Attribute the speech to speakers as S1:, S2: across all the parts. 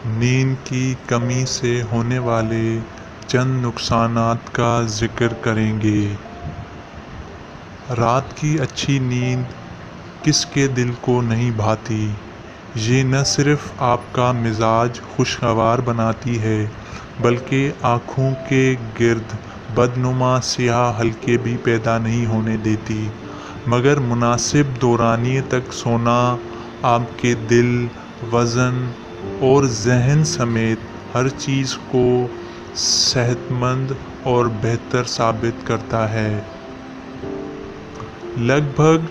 S1: نیند کی کمی سے ہونے والے چند نقصانات کا ذکر کریں گے۔ رات کی اچھی نیند کس کے دل کو نہیں بھاتی؟ یہ نہ صرف آپ کا مزاج خوشگوار بناتی ہے بلکہ آنکھوں کے گرد بدنما سیاہ حلقے بھی پیدا نہیں ہونے دیتی، مگر مناسب دورانیے تک سونا آپ کے دل، وزن اور ذہن سمیت ہر چیز کو صحت مند اور بہتر ثابت کرتا ہے۔ لگ بھگ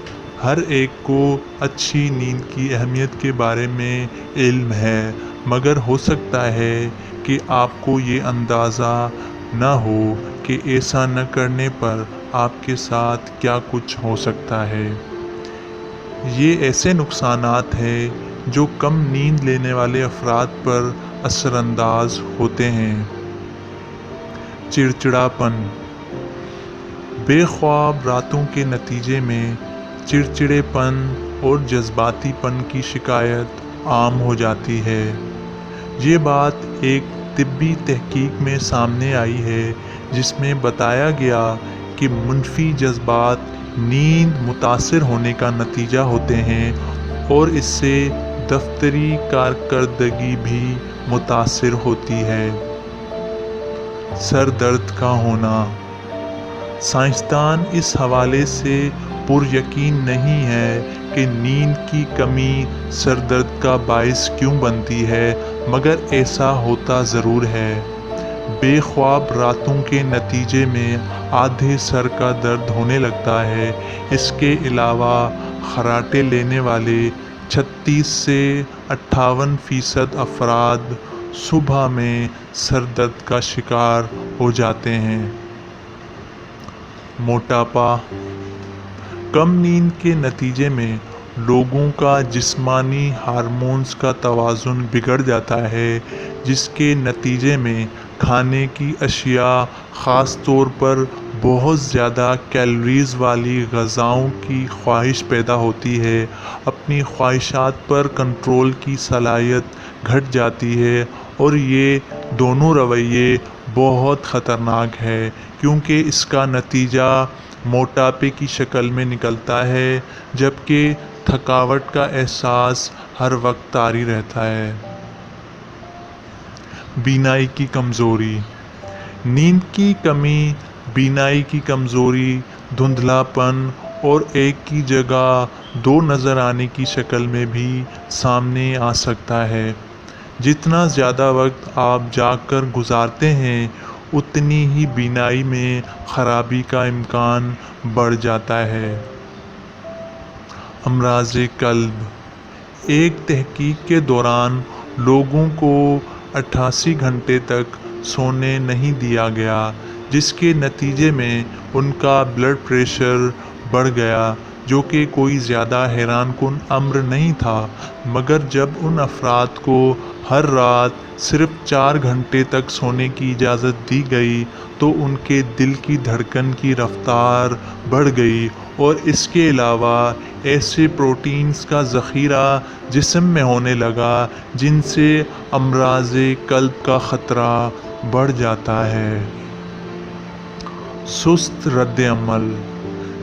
S1: ہر ایک کو اچھی نیند کی اہمیت کے بارے میں علم ہے، مگر ہو سکتا ہے کہ آپ کو یہ اندازہ نہ ہو کہ ایسا نہ کرنے پر آپ کے ساتھ کیا کچھ ہو سکتا ہے۔ یہ ایسے نقصانات ہیں جو کم نیند لینے والے افراد پر اثر انداز ہوتے ہیں۔ چڑچڑاپن۔ بے خواب راتوں کے نتیجے میں چڑچڑے پن اور جذباتی پن کی شکایت عام ہو جاتی ہے۔ یہ بات ایک طبی تحقیق میں سامنے آئی ہے جس میں بتایا گیا کہ منفی جذبات نیند متاثر ہونے کا نتیجہ ہوتے ہیں اور اس سے دفتری کارکردگی بھی متاثر ہوتی ہے۔ سر درد کا ہونا۔ سائنسدان اس حوالے سے پر یقین نہیں ہے کہ نیند کی کمی سر درد کا باعث کیوں بنتی ہے، مگر ایسا ہوتا ضرور ہے۔ بے خواب راتوں کے نتیجے میں آدھے سر کا درد ہونے لگتا ہے۔ اس کے علاوہ خراٹے لینے والے 36 سے 58% افراد صبح میں سر درد کا شکار ہو جاتے ہیں۔ موٹاپا۔ کم نیند کے نتیجے میں لوگوں کا جسمانی ہارمونز کا توازن بگڑ جاتا ہے، جس کے نتیجے میں کھانے کی اشیاء، خاص طور پر بہت زیادہ کیلوریز والی غذاؤں کی خواہش پیدا ہوتی ہے۔ اپنی خواہشات پر کنٹرول کی صلاحیت گھٹ جاتی ہے اور یہ دونوں رویے بہت خطرناک ہے کیونکہ اس کا نتیجہ موٹاپے کی شکل میں نکلتا ہے، جبکہ تھکاوٹ کا احساس ہر وقت طاری رہتا ہے۔ بینائی کی کمزوری۔ نیند کی کمی بینائی کی کمزوری، دھندلا پن اور ایک کی جگہ دو نظر آنے کی شکل میں بھی سامنے آ سکتا ہے۔ جتنا زیادہ وقت آپ جاگ کر گزارتے ہیں، اتنی ہی بینائی میں خرابی کا امکان بڑھ جاتا ہے۔ امراض قلب۔ ایک تحقیق کے دوران لوگوں کو 88 گھنٹے تک سونے نہیں دیا گیا، جس کے نتیجے میں ان کا بلڈ پریشر بڑھ گیا، جو کہ کوئی زیادہ حیران کن امر نہیں تھا، مگر جب ان افراد کو ہر رات صرف 4 گھنٹے تک سونے کی اجازت دی گئی تو ان کے دل کی دھڑکن کی رفتار بڑھ گئی اور اس کے علاوہ ایسے پروٹینز کا ذخیرہ جسم میں ہونے لگا جن سے امراض قلب کا خطرہ بڑھ جاتا ہے۔ سست رد عمل۔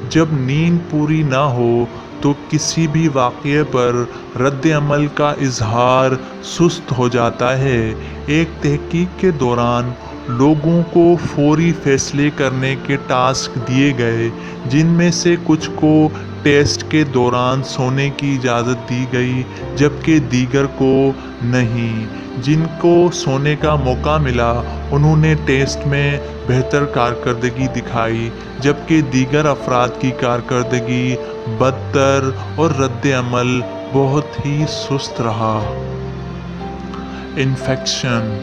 S1: جب نیند پوری نہ ہو تو کسی بھی واقعے پر رد عمل کا اظہار سست ہو جاتا ہے۔ ایک تحقیق کے دوران لوگوں کو فوری فیصلے کرنے کے ٹاسک دیے گئے، جن میں سے کچھ کو ٹیسٹ کے دوران سونے کی اجازت دی گئی جبکہ دیگر کو نہیں۔ جن کو سونے کا موقع ملا انہوں نے ٹیسٹ میں بہتر کارکردگی دکھائی، جبکہ دیگر افراد کی کارکردگی بدتر اور رد عمل بہت ہی سست رہا۔ انفیکشن۔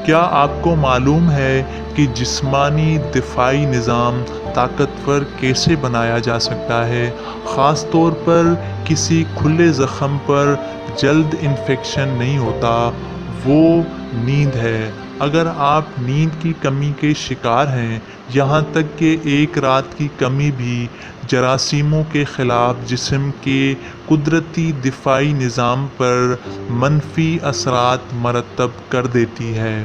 S1: کیا آپ کو معلوم ہے کہ جسمانی دفاعی نظام طاقتور کیسے بنایا جا سکتا ہے؟ خاص طور پر کسی کھلے زخم پر جلد انفیکشن نہیں ہوتا، وہ نیند ہے۔ اگر آپ نیند کی کمی کے شکار ہیں، یہاں تک کہ ایک رات کی کمی بھی جراثیموں کے خلاف جسم کے قدرتی دفاعی نظام پر منفی اثرات مرتب کر دیتی ہے۔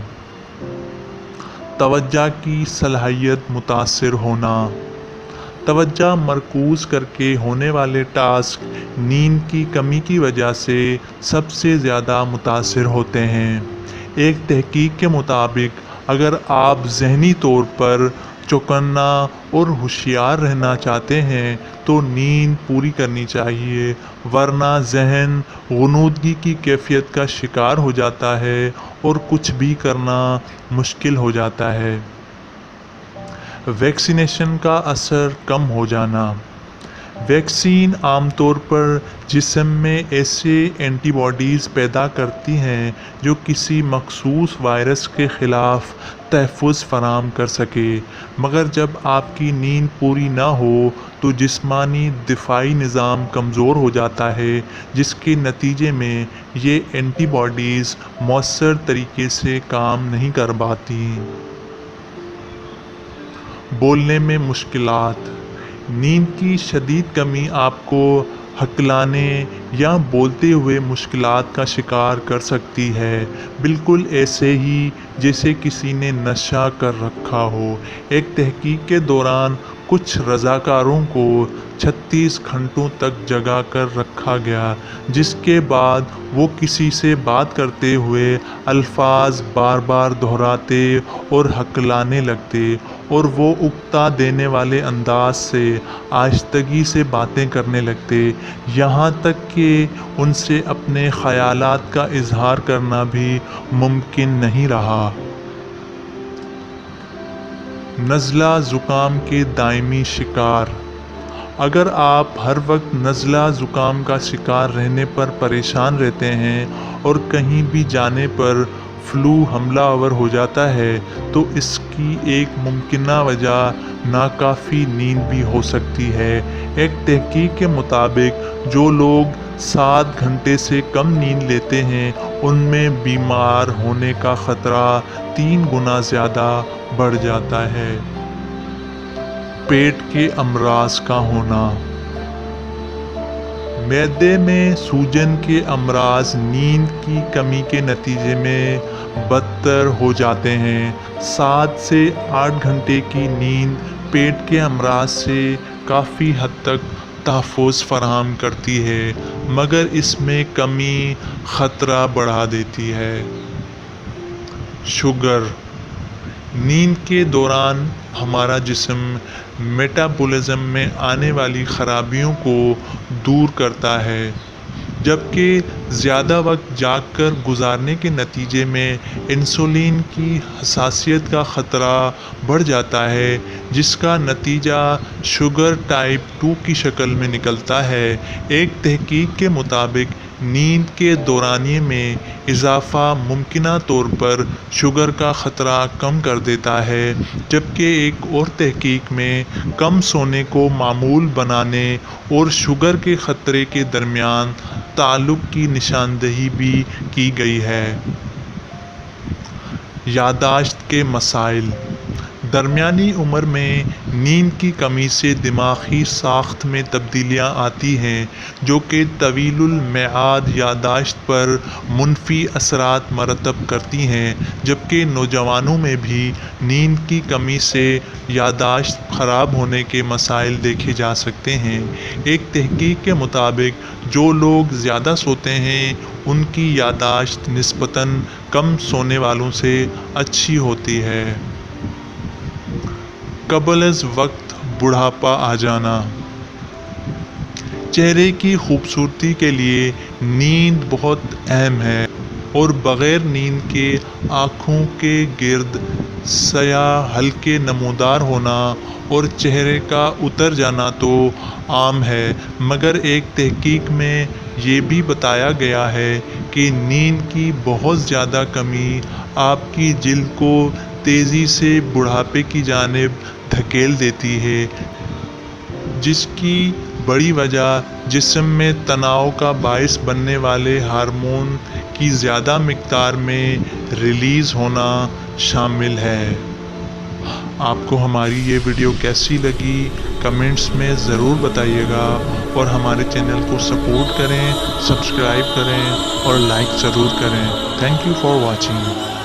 S1: توجہ کی صلاحیت متاثر ہونا۔ توجہ مرکوز کر کے ہونے والے ٹاسک نیند کی کمی کی وجہ سے سب سے زیادہ متاثر ہوتے ہیں۔ ایک تحقیق کے مطابق اگر آپ ذہنی طور پر چوکنا اور ہوشیار رہنا چاہتے ہیں تو نیند پوری کرنی چاہیے، ورنہ ذہن غنودگی کی کیفیت کا شکار ہو جاتا ہے اور کچھ بھی کرنا مشکل ہو جاتا ہے۔ ویکسینیشن کا اثر کم ہو جانا۔ ویکسین عام طور پر جسم میں ایسے اینٹی باڈیز پیدا کرتی ہیں جو کسی مخصوص وائرس کے خلاف تحفظ فراہم کر سکے، مگر جب آپ کی نیند پوری نہ ہو تو جسمانی دفاعی نظام کمزور ہو جاتا ہے، جس کے نتیجے میں یہ اینٹی باڈیز مؤثر طریقے سے کام نہیں کر پاتی۔ بولنے میں مشکلات۔ نیند کی شدید کمی آپ کو ہکلانے یا بولتے ہوئے مشکلات کا شکار کر سکتی ہے، بالکل ایسے ہی جیسے کسی نے نشہ کر رکھا ہو۔ ایک تحقیق کے دوران کچھ رضاکاروں کو 36 گھنٹوں تک جگا کر رکھا گیا، جس کے بعد وہ کسی سے بات کرتے ہوئے الفاظ بار بار دہراتے اور ہکلانے لگتے، اور وہ اکتا دینے والے انداز سے آہستگی سے باتیں کرنے لگتے، یہاں تک کہ ان سے اپنے خیالات کا اظہار کرنا بھی ممکن نہیں رہا۔ نزلہ زکام کے دائمی شکار۔ اگر آپ ہر وقت نزلہ زکام کا شکار رہنے پر پریشان رہتے ہیں اور کہیں بھی جانے پر فلو حملہ آور ہو جاتا ہے تو اس کی ایک ممکنہ وجہ ناکافی نیند بھی ہو سکتی ہے۔ ایک تحقیق کے مطابق جو لوگ 7 گھنٹے سے کم نیند لیتے ہیں ان میں بیمار ہونے کا خطرہ 3 گنا زیادہ بڑھ جاتا ہے۔ پیٹ کے امراض کا ہونا۔ معدے میں سوجن کے امراض نیند کی کمی کے نتیجے میں بدتر ہو جاتے ہیں۔ 7 سے 8 گھنٹے کی نیند پیٹ کے امراض سے کافی حد تک تحفظ فراہم کرتی ہے، مگر اس میں کمی خطرہ بڑھا دیتی ہے۔ شوگر۔ نیند کے دوران ہمارا جسم میٹابولزم میں آنے والی خرابیوں کو دور کرتا ہے، جبکہ زیادہ وقت جاگ کر گزارنے کے نتیجے میں انسولین کی حساسیت کا خطرہ بڑھ جاتا ہے، جس کا نتیجہ شوگر ٹائپ 2 کی شکل میں نکلتا ہے۔ ایک تحقیق کے مطابق نیند کے دورانیے میں اضافہ ممکنہ طور پر شوگر کا خطرہ کم کر دیتا ہے، جبکہ ایک اور تحقیق میں کم سونے کو معمول بنانے اور شوگر کے خطرے کے درمیان تعلق کی نشاندہی بھی کی گئی ہے۔ یادداشت کے مسائل۔ درمیانی عمر میں نیند کی کمی سے دماغی ساخت میں تبدیلیاں آتی ہیں جو کہ طویل المیعاد یادداشت پر منفی اثرات مرتب کرتی ہیں، جبکہ نوجوانوں میں بھی نیند کی کمی سے یادداشت خراب ہونے کے مسائل دیکھے جا سکتے ہیں۔ ایک تحقیق کے مطابق جو لوگ زیادہ سوتے ہیں ان کی یادداشت نسبتاً کم سونے والوں سے اچھی ہوتی ہے۔ قبل از وقت بڑھاپا آ جانا۔ چہرے کی خوبصورتی کے لیے نیند بہت اہم ہے، اور بغیر نیند کے آنکھوں کے گرد سیاہ ہلکے نمودار ہونا اور چہرے کا اتر جانا تو عام ہے، مگر ایک تحقیق میں یہ بھی بتایا گیا ہے کہ نیند کی بہت زیادہ کمی آپ کی جلد کو تیزی سے بڑھاپے کی جانب دھکیل دیتی ہے، جس کی بڑی وجہ جسم میں تناؤ کا باعث بننے والے ہارمون کی زیادہ مقدار میں ریلیز ہونا شامل ہے۔ آپ کو ہماری یہ ویڈیو کیسی لگی کمنٹس میں ضرور بتائیے گا، اور ہمارے چینل کو سپورٹ کریں، سبسکرائب کریں اور لائک ضرور کریں۔ Thank you for watching.